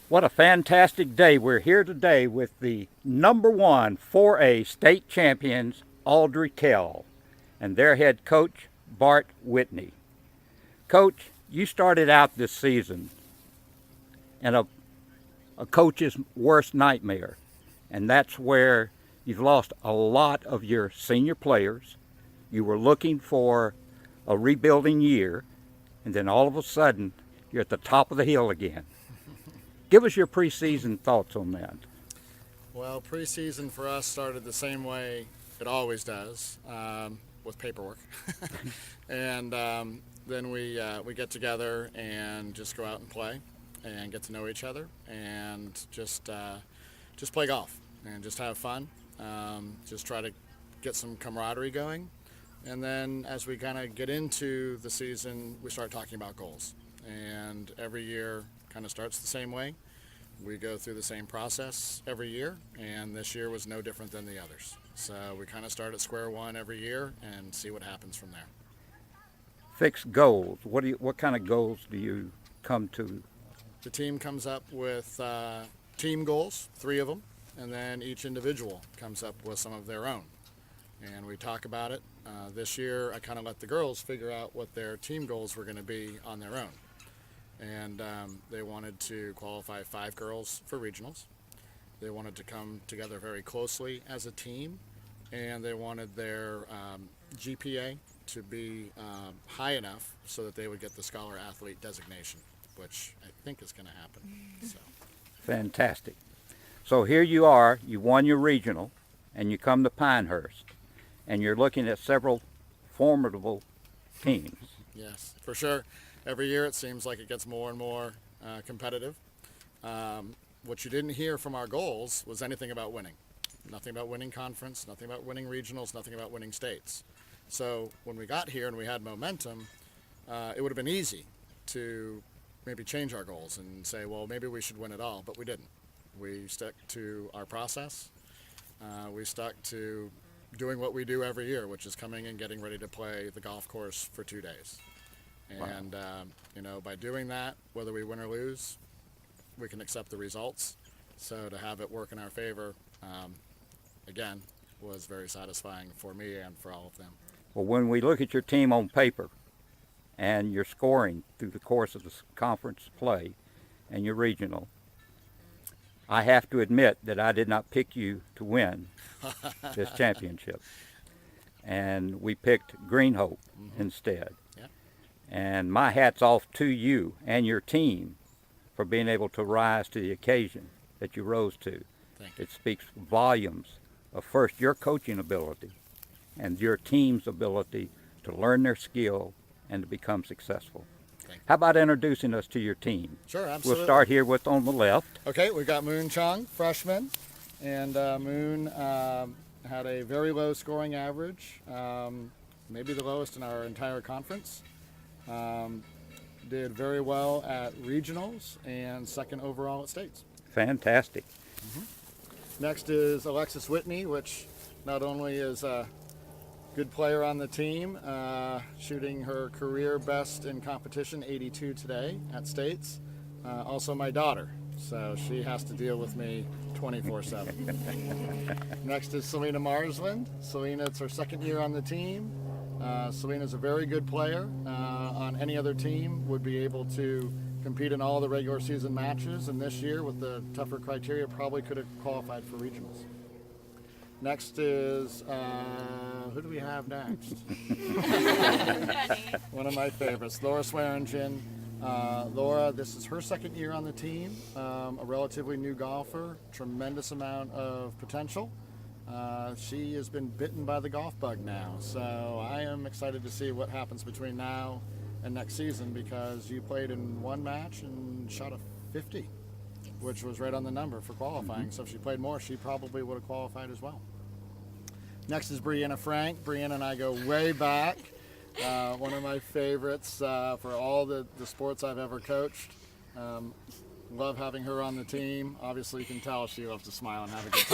What a fantastic day. We're here today with the number one 4A state champions, Ardery Kell, and their head coach, Bart Whitney. Coach, you started out this season in a coach's worst nightmare, and that's where you've lost a lot of your senior players. You were looking for a rebuilding year, and then all of a sudden, you're at the top of the hill again. Give us your preseason thoughts on that. Well, preseason for us started the same way it always does, with paperwork. And then we get together and just go out and play and get to know each other and just play golf and just have fun. Just try to get some camaraderie going. And then as we kind of get into the season, we start talking about goals. And every year kind of starts the same way. We go through the same process every year, and this year was no different than the others. So we kind of start at square one every year and see what happens from there. Fixed goals. What kind of goals do you come to? The team comes up with team goals, 3 of them, and then each individual comes up with some of their own. And we talk about it. This year, I kind of let the girls figure out what their team goals were going to be on their own. And they wanted to qualify 5 girls for regionals. They wanted to come together very closely as a team, and they wanted their GPA to be high enough so that they would get the Scholar Athlete designation, which I think is going to happen. So. Fantastic. So here you are, you won your regional, and you come to Pinehurst, and you're looking at several formidable teams. Yes, for sure. Every year it seems like it gets more and more competitive. What you didn't hear from our goals was anything about winning. Nothing about winning conference, nothing about winning regionals, nothing about winning states. So when we got here and we had momentum, it would have been easy to maybe change our goals and say, well, maybe we should win it all, but we didn't. We stuck to our process. We stuck to doing what we do every year, which is coming and getting ready to play the golf course for 2 days. And, by doing that, whether we win or lose, we can accept the results. So to have it work in our favor, again, was very satisfying for me and for all of them. Well, when we look at your team on paper and your scoring through the course of the conference play and your regional, I have to admit that I did not pick you to win this championship. And we picked Greenhope instead. Yep. And my hat's off to you and your team for being able to rise to the occasion that you rose to. Thank you. It speaks volumes of first your coaching ability and your team's ability to learn their skill and to become successful. How about introducing us to your team? Sure, absolutely. We'll start here with on the left. Okay, we've got Moon Chong, freshman, and Moon had a very low scoring average, maybe the lowest in our entire conference. Did very well at regionals and second overall at states. Fantastic. Next is Alexis Whitney, which not only is a good player on the team, shooting her career best in competition, 82 today at states. Also my daughter, so she has to deal with me 24/7. Next is Selena Marsland. Selena, it's her second year on the team. Selena's a very good player. On any other team, would be able to compete in all the regular season matches, and this year with the tougher criteria probably could have qualified for regionals. Next is, who do we have next? One of my favorites, Laura Swearingen. Laura, this is her second year on the team, a relatively new golfer, tremendous amount of potential. She has been bitten by the golf bug now, so I am excited to see what happens between now and next season, because you played in one match and shot a 50, which was right on the number for qualifying. So if she played more, she probably would have qualified as well. Next is Brianna Frank. Brianna and I go way back. One of my favorites for all the sports I've ever coached. Love having her on the team. Obviously, you can tell she loves to smile and have a good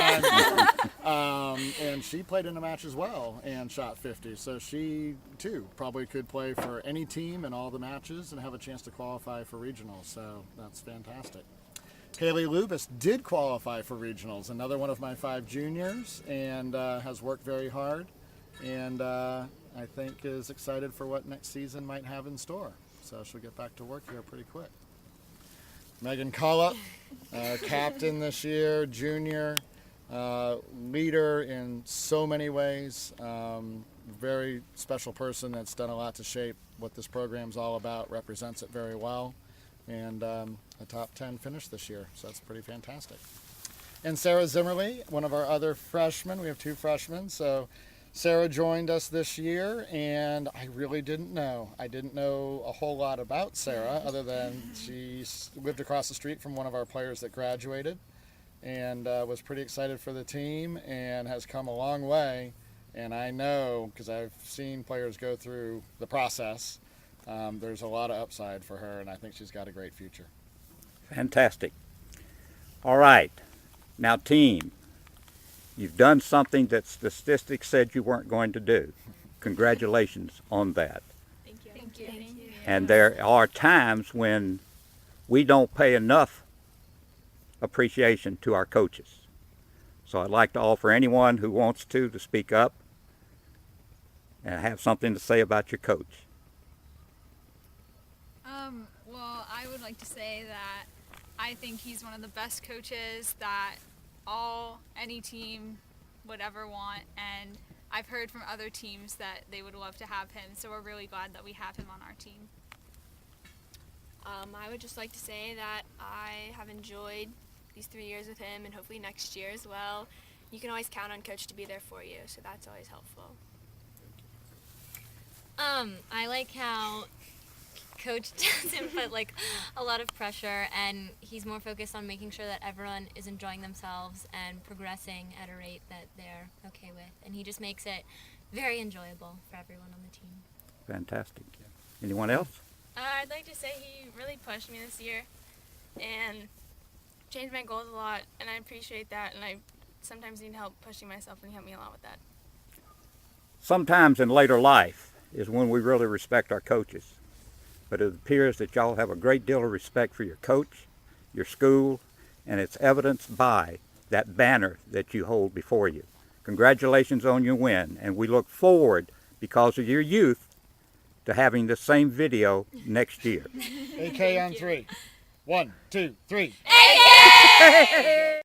time. And she played in a match as well and shot 50. So she, too, probably could play for any team in all the matches and have a chance to qualify for regionals. So that's fantastic. Haley Lubis did qualify for regionals, another one of my 5 juniors, and has worked very hard, and I think is excited for what next season might have in store. So she'll get back to work here pretty quick. Megan Cullop, captain this year, junior, leader in so many ways. Very special person that's done a lot to shape what this program's all about, represents it very well, and a top 10 finish this year, so that's pretty fantastic. And Sarah Zimmerly, one of our other freshmen. We have 2 freshmen, so Sarah joined us this year, and I really didn't know. I didn't know a whole lot about Sarah other than she lived across the street from one of our players that graduated, and was pretty excited for the team and has come a long way. And I know, because I've seen players go through the process, there's a lot of upside for her, and I think she's got a great future. Fantastic. All right. Now, team, you've done something that statistics said you weren't going to do. Congratulations on that. Thank you. Thank you. Thank you. And there are times when we don't pay enough appreciation to our coaches. So I'd like to offer anyone who wants to speak up and have something to say about your coach. Well, I would like to say that I think he's one of the best coaches that any team would ever want, and I've heard from other teams that they would love to have him, so we're really glad that we have him on our team. I would just like to say that I have enjoyed these 3 years with him, and hopefully next year as well. You can always count on Coach to be there for you, so that's always helpful. I like how Coach doesn't put like a lot of pressure, and he's more focused on making sure that everyone is enjoying themselves and progressing at a rate that they're okay with, and he just makes it very enjoyable for everyone on the team. Fantastic. Anyone else? I'd like to say he really pushed me this year and changed my goals a lot, and I appreciate that, and I sometimes need help pushing myself, and he helped me a lot with that. Sometimes in later life is when we really respect our coaches. But it appears that y'all have a great deal of respect for your coach, your school, and it's evidenced by that banner that you hold before you. Congratulations on your win, and we look forward, because of your youth, to having the same video next year. AK on 3. 1, 2, 3. AK!